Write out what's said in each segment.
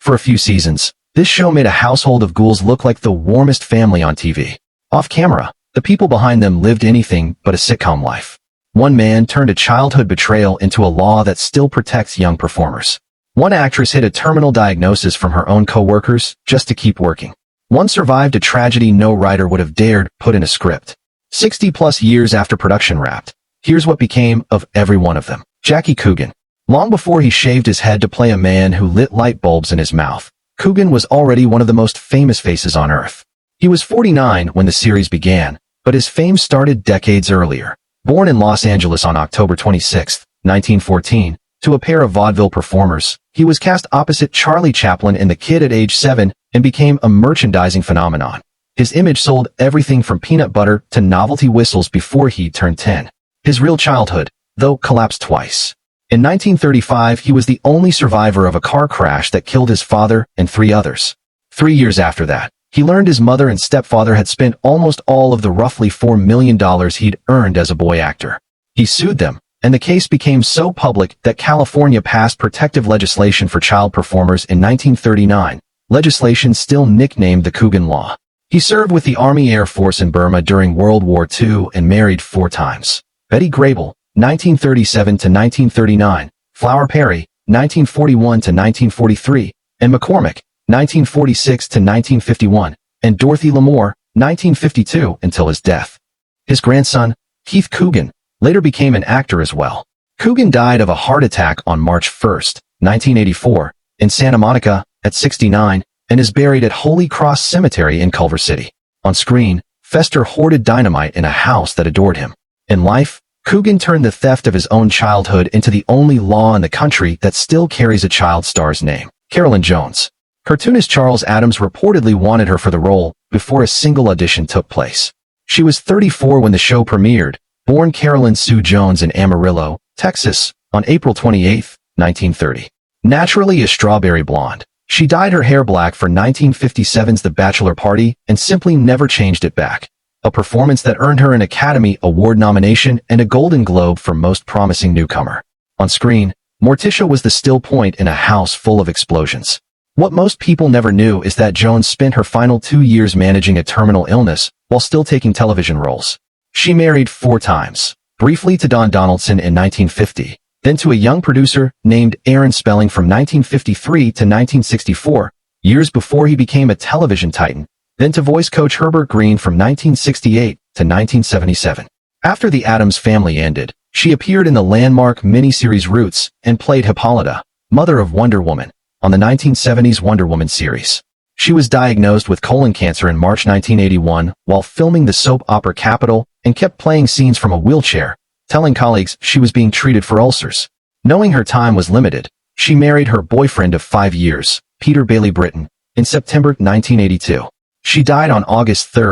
For a few seasons, this show made a household of ghouls look like the warmest family on TV. Off camera, the people behind them lived anything but a sitcom life. One man turned a childhood betrayal into a law that still protects young performers. One actress hid a terminal diagnosis from her own co-workers just to keep working. One survived a tragedy no writer would have dared put in a script. 60-plus years after production wrapped, here's what became of every one of them. Jackie Coogan. Long before he shaved his head to play a man who lit light bulbs in his mouth, Coogan was already one of the most famous faces on Earth. He was 49 when the series began, but his fame started decades earlier. Born in Los Angeles on October 26, 1914, to a pair of vaudeville performers, he was cast opposite Charlie Chaplin in The Kid at age 7 and became a merchandising phenomenon. His image sold everything from peanut butter to novelty whistles before he turned 10. His real childhood, though, collapsed twice. In 1935, he was the only survivor of a car crash that killed his father and 3 others. 3 years after that, he learned his mother and stepfather had spent almost all of the roughly $4 million he'd earned as a boy actor. He sued them, and the case became so public that California passed protective legislation for child performers in 1939, legislation still nicknamed the Coogan Law. He served with the Army Air Force in Burma during World War II and married 4 times. Betty Grable, 1937 to 1939, Flower Perry, 1941 to 1943, and McCormick, 1946 to 1951, and Dorothy Lamour, 1952 until his death. His grandson, Keith Coogan, later became an actor as well. Coogan died of a heart attack on March 1, 1984, in Santa Monica, at 69, and is buried at Holy Cross Cemetery in Culver City. On screen, Fester hoarded dynamite in a house that adored him. In life, Coogan turned the theft of his own childhood into the only law in the country that still carries a child star's name. Carolyn Jones. Cartoonist Charles Addams reportedly wanted her for the role before a single audition took place. She was 34 when the show premiered, born Carolyn Sue Jones in Amarillo, Texas, on April 28, 1930. Naturally a strawberry blonde, she dyed her hair black for 1957's The Bachelor Party and simply never changed it back. A performance that earned her an Academy Award nomination and a Golden Globe for Most Promising Newcomer. On screen, Morticia was the still point in a house full of explosions. What most people never knew is that Jones spent her final 2 years managing a terminal illness while still taking television roles. She married 4 times, briefly to Don Donaldson in 1950, then to a young producer named Aaron Spelling from 1953 to 1964, years before he became a television titan, then to voice coach Herbert Green from 1968 to 1977. After The Addams Family ended, she appeared in the landmark miniseries Roots and played Hippolyta, mother of Wonder Woman, on the 1970s Wonder Woman series. She was diagnosed with colon cancer in March 1981 while filming the soap opera Capital and kept playing scenes from a wheelchair, telling colleagues she was being treated for ulcers. Knowing her time was limited, she married her boyfriend of 5 years, Peter Bailey Britton, in September 1982. She died on August 3,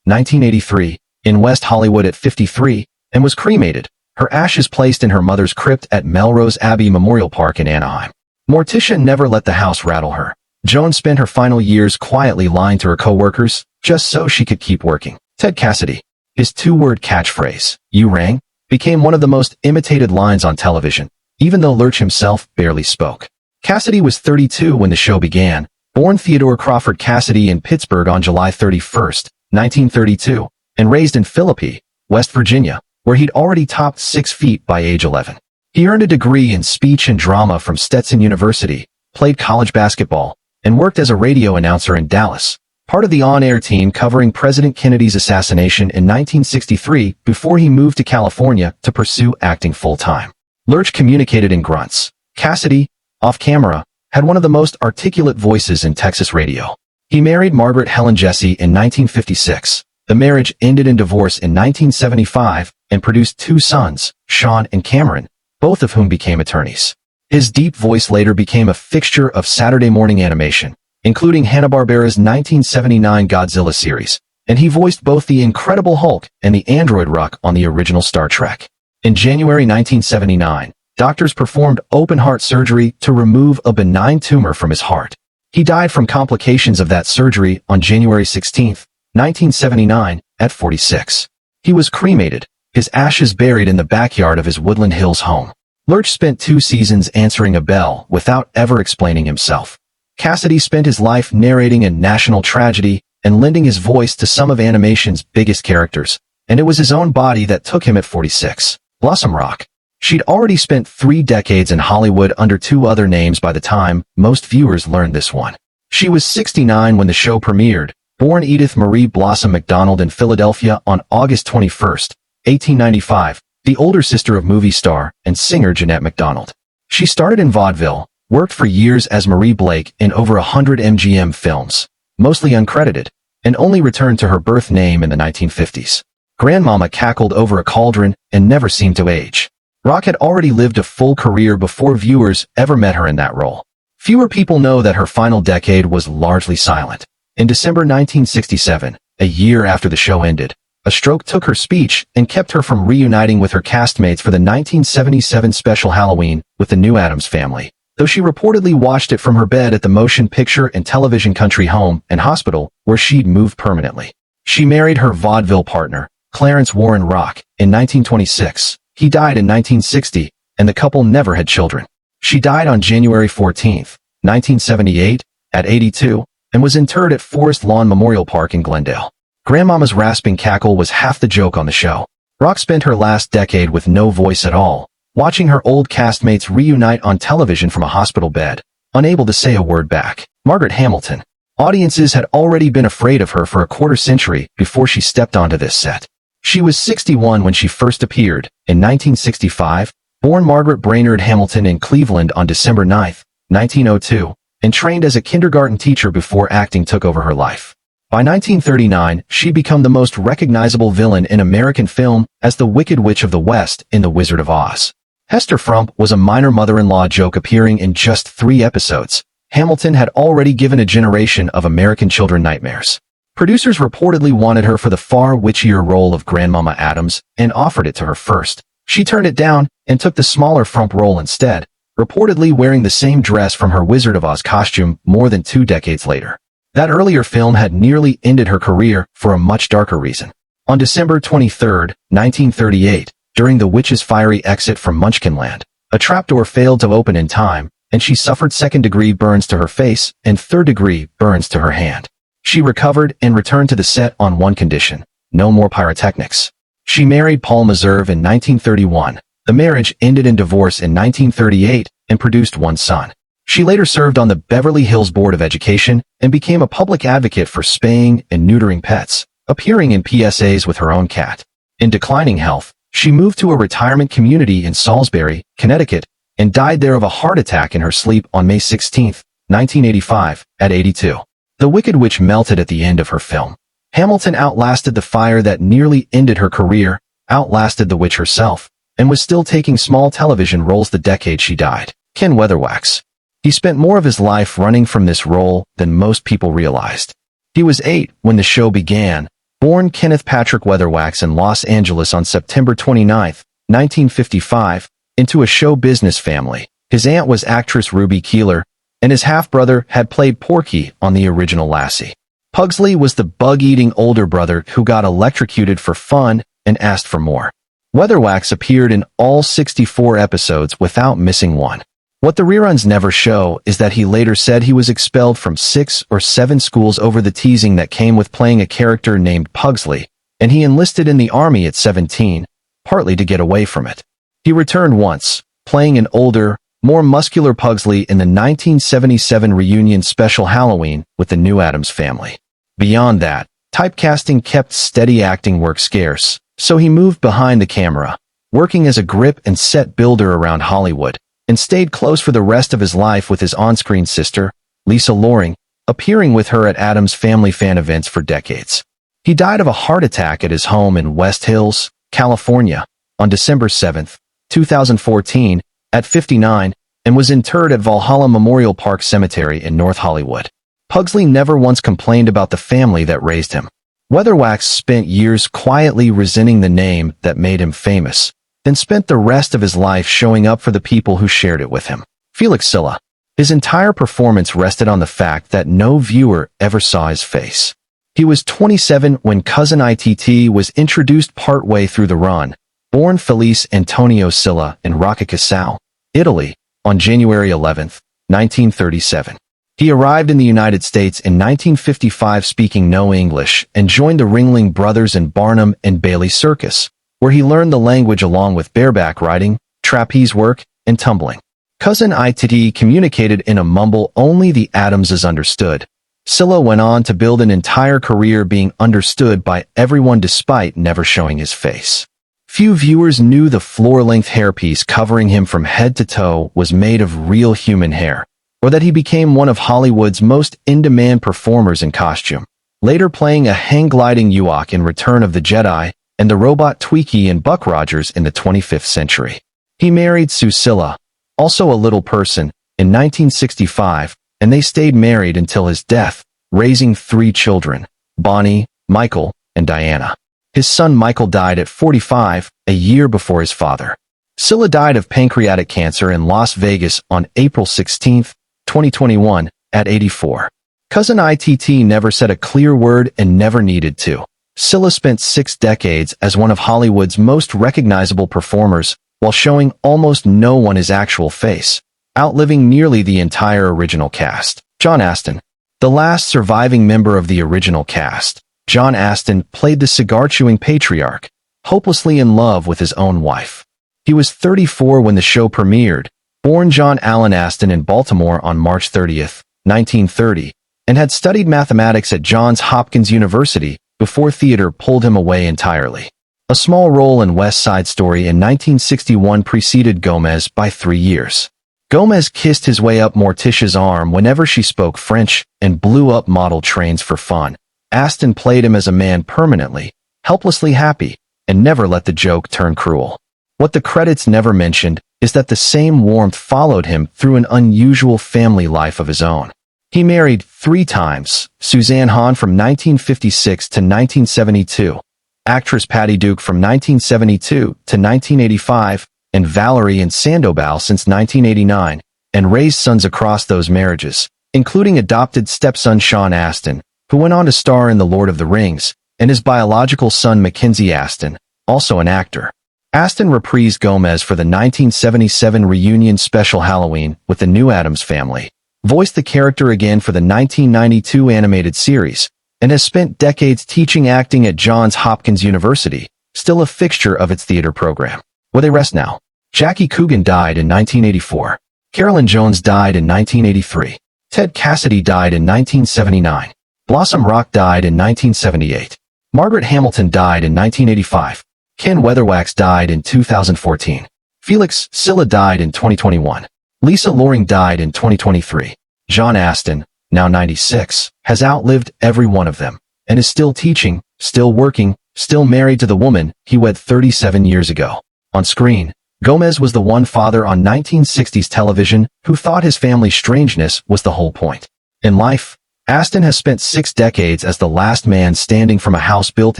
1983, in West Hollywood at 53, and was cremated, her ashes placed in her mother's crypt at Melrose Abbey Memorial Park in Anaheim. Morticia never let the house rattle her. Joan spent her final years quietly lying to her co-workers, just so she could keep working. Ted Cassidy. His 2-word catchphrase, "You rang?" became one of the most imitated lines on television, even though Lurch himself barely spoke. Cassidy was 32 when the show began, born Theodore Crawford Cassidy in Pittsburgh on July 31, 1932, and raised in Philippi, West Virginia, where he'd already topped 6 feet by age 11. He earned a degree in speech and drama from Stetson University, played college basketball, and worked as a radio announcer in Dallas, part of the on-air team covering President Kennedy's assassination in 1963 before he moved to California to pursue acting full-time. Lurch communicated in grunts. Cassidy, off-camera, had one of the most articulate voices in Texas radio. He married Margaret Helen Jesse in 1956. The marriage ended in divorce in 1975 and produced 2 sons, Sean and Cameron, both of whom became attorneys. His deep voice later became a fixture of Saturday morning animation, including Hanna-Barbera's 1979 Godzilla series, and he voiced both the Incredible Hulk and the android Rock on the original Star Trek. In January 1979, doctors performed open-heart surgery to remove a benign tumor from his heart. He died from complications of that surgery on January 16, 1979, at 46. He was cremated, his ashes buried in the backyard of his Woodland Hills home. Lurch spent 2 seasons answering a bell without ever explaining himself. Cassidy spent his life narrating a national tragedy and lending his voice to some of animation's biggest characters, and it was his own body that took him at 46. Blossom Rock. She'd already spent 3 decades in Hollywood under 2 other names by the time most viewers learned this one. She was 69 when the show premiered, born Edith Marie Blossom McDonald in Philadelphia on August 21, 1895, the older sister of movie star and singer Jeanette MacDonald. She started in vaudeville, worked for years as Marie Blake in over 100 MGM films, mostly uncredited, and only returned to her birth name in the 1950s. Grandmama cackled over a cauldron and never seemed to age. Rock had already lived a full career before viewers ever met her in that role. Fewer people know that her final decade was largely silent. In December 1967, a year after the show ended, a stroke took her speech and kept her from reuniting with her castmates for the 1977 special Halloween with the new Addams Family, though she reportedly watched it from her bed at the motion picture and television country home and hospital where she'd moved permanently. She married her vaudeville partner, Clarence Warren Rock, in 1926. He died in 1960, and the couple never had children. She died on January 14, 1978, at 82, and was interred at Forest Lawn Memorial Park in Glendale. Grandmama's rasping cackle was half the joke on the show. Rock spent her last decade with no voice at all, watching her old castmates reunite on television from a hospital bed, unable to say a word back. Margaret Hamilton. Audiences had already been afraid of her for a quarter century before she stepped onto this set. She was 61 when she first appeared, in 1965, born Margaret Brainerd Hamilton in Cleveland on December 9, 1902, and trained as a kindergarten teacher before acting took over her life. By 1939, she'd become the most recognizable villain in American film as the Wicked Witch of the West in The Wizard of Oz. Hester Frump was a minor mother-in-law joke appearing in just 3 episodes. Hamilton had already given a generation of American children nightmares. Producers reportedly wanted her for the far witchier role of Grandmama Addams and offered it to her first. She turned it down and took the smaller Frump role instead, reportedly wearing the same dress from her Wizard of Oz costume more than 2 decades later. That earlier film had nearly ended her career for a much darker reason. On December 23, 1938, during the witch's fiery exit from Munchkinland, a trapdoor failed to open in time, and she suffered 2nd-degree burns to her face and 3rd-degree burns to her hand. She recovered and returned to the set on one condition: no more pyrotechnics. She married Paul Meserve in 1931. The marriage ended in divorce in 1938 and produced 1 son. She later served on the Beverly Hills Board of Education and became a public advocate for spaying and neutering pets, appearing in PSAs with her own cat. In declining health, she moved to a retirement community in Salisbury, Connecticut, and died there of a heart attack in her sleep on May 16, 1985, at 82. The Wicked Witch melted at the end of her film. Hamilton outlasted the fire that nearly ended her career, outlasted the witch herself, and was still taking small television roles the decade she died. Ken Weatherwax. He spent more of his life running from this role than most people realized. He was 8 when the show began, born Kenneth Patrick Weatherwax in Los Angeles on September 29, 1955, into a show business family. His aunt was actress Ruby Keeler, and his half-brother had played Porky on the original Lassie. Pugsley was the bug-eating older brother who got electrocuted for fun and asked for more. Weatherwax appeared in all 64 episodes without missing one. What the reruns never show is that he later said he was expelled from 6 or 7 schools over the teasing that came with playing a character named Pugsley, and he enlisted in the army at 17, partly to get away from it. He returned once, playing an older, more muscular Pugsley in the 1977 reunion special Halloween with the new Addams Family. Beyond that, typecasting kept steady acting work scarce, so he moved behind the camera, working as a grip and set builder around Hollywood, and stayed close for the rest of his life with his on-screen sister, Lisa Loring, appearing with her at Addams Family fan events for decades. He died of a heart attack at his home in West Hills, California, on December 7, 2014, at 59, and was interred at Valhalla Memorial Park Cemetery in North Hollywood. Pugsley never once complained about the family that raised him. Weatherwax spent years quietly resenting the name that made him famous, then spent the rest of his life showing up for the people who shared it with him. Felix Silla. His entire performance rested on the fact that no viewer ever saw his face. He was 27 when Cousin Itt was introduced partway through the run, born Felice Antonio Silla in Rocca Cassao, Italy, on January 11, 1937. He arrived in the United States in 1955 speaking no English and joined the Ringling Brothers and Barnum and Bailey Circus, where he learned the language along with bareback riding, trapeze work, and tumbling. Cousin Itt communicated in a mumble only the Addamses understood. Silla went on to build an entire career being understood by everyone despite never showing his face. Few viewers knew the floor-length hairpiece covering him from head to toe was made of real human hair, or that he became one of Hollywood's most in-demand performers in costume, later playing a hang-gliding Ewok in Return of the Jedi and the robot Twiki in Buck Rogers in the 25th century. He married Sue Silla, also a little person, in 1965, and they stayed married until his death, raising 3 children, Bonnie, Michael, and Diana. His son Michael died at 45, a year before his father. Silla died of pancreatic cancer in Las Vegas on April 16, 2021, at 84. Cousin Itt never said a clear word and never needed to. Silla spent 6 decades as one of Hollywood's most recognizable performers, while showing almost no one his actual face, outliving nearly the entire original cast. John Astin. The last surviving member of the original cast, John Astin played the cigar-chewing patriarch, hopelessly in love with his own wife. He was 34 when the show premiered, born John Allen Astin in Baltimore on March 30, 1930, and had studied mathematics at Johns Hopkins University before theater pulled him away entirely. A small role in West Side Story in 1961 preceded Gomez by 3 years. Gomez kissed his way up Morticia's arm whenever she spoke French and blew up model trains for fun. Astin played him as a man permanently, helplessly happy, and never let the joke turn cruel. What the credits never mentioned is that the same warmth followed him through an unusual family life of his own. He married 3 times, Suzanne Hahn from 1956 to 1972, actress Patty Duke from 1972 to 1985, and Valerie and Sandoval since 1989, and raised sons across those marriages, including adopted stepson Sean Astin, who went on to star in The Lord of the Rings, and his biological son Mackenzie Astin, also an actor. Astin reprised Gomez for the 1977 reunion special Halloween with the new Addams Family, voiced the character again for the 1992 animated series, and has spent decades teaching acting at Johns Hopkins University, still a fixture of its theater program. Where they rest now. Jackie Coogan died in 1984. Carolyn Jones died in 1983. Ted Cassidy died in 1979. Blossom Rock died in 1978. Margaret Hamilton died in 1985. Ken Weatherwax died in 2014. Felix Silla died in 2021. Lisa Loring died in 2023. John Astin, now 96, has outlived every one of them, and is still teaching, still working, still married to the woman he wed 37 years ago. On screen, Gomez was the one father on 1960s television who thought his family's strangeness was the whole point. In life, Astin has spent 6 decades as the last man standing from a house built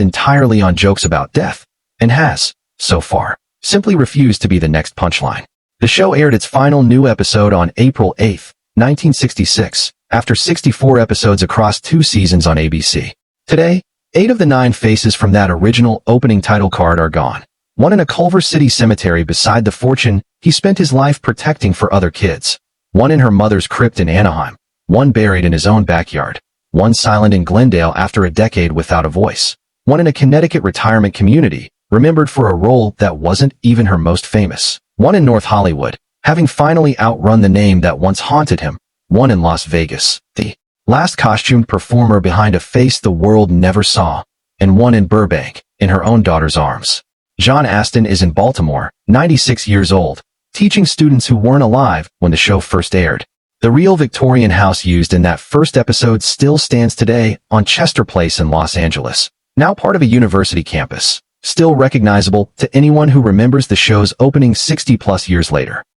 entirely on jokes about death, and has, so far, simply refused to be the next punchline. The show aired its final new episode on April 8, 1966, after 64 episodes across 2 seasons on ABC. Today, 8 of the 9 faces from that original opening title card are gone. One in a Culver City cemetery beside the fortune he spent his life protecting for other kids. One in her mother's crypt in Anaheim. One buried in his own backyard. One silent in Glendale after a decade without a voice. One in a Connecticut retirement community, remembered for a role that wasn't even her most famous. One in North Hollywood, having finally outrun the name that once haunted him. One in Las Vegas, the last costumed performer behind a face the world never saw. And one in Burbank, in her own daughter's arms. John Astin is in Baltimore, 96 years old, teaching students who weren't alive when the show first aired. The real Victorian house used in that first episode still stands today on Chester Place in Los Angeles, now part of a university campus, still recognizable to anyone who remembers the show's opening 60-plus years later.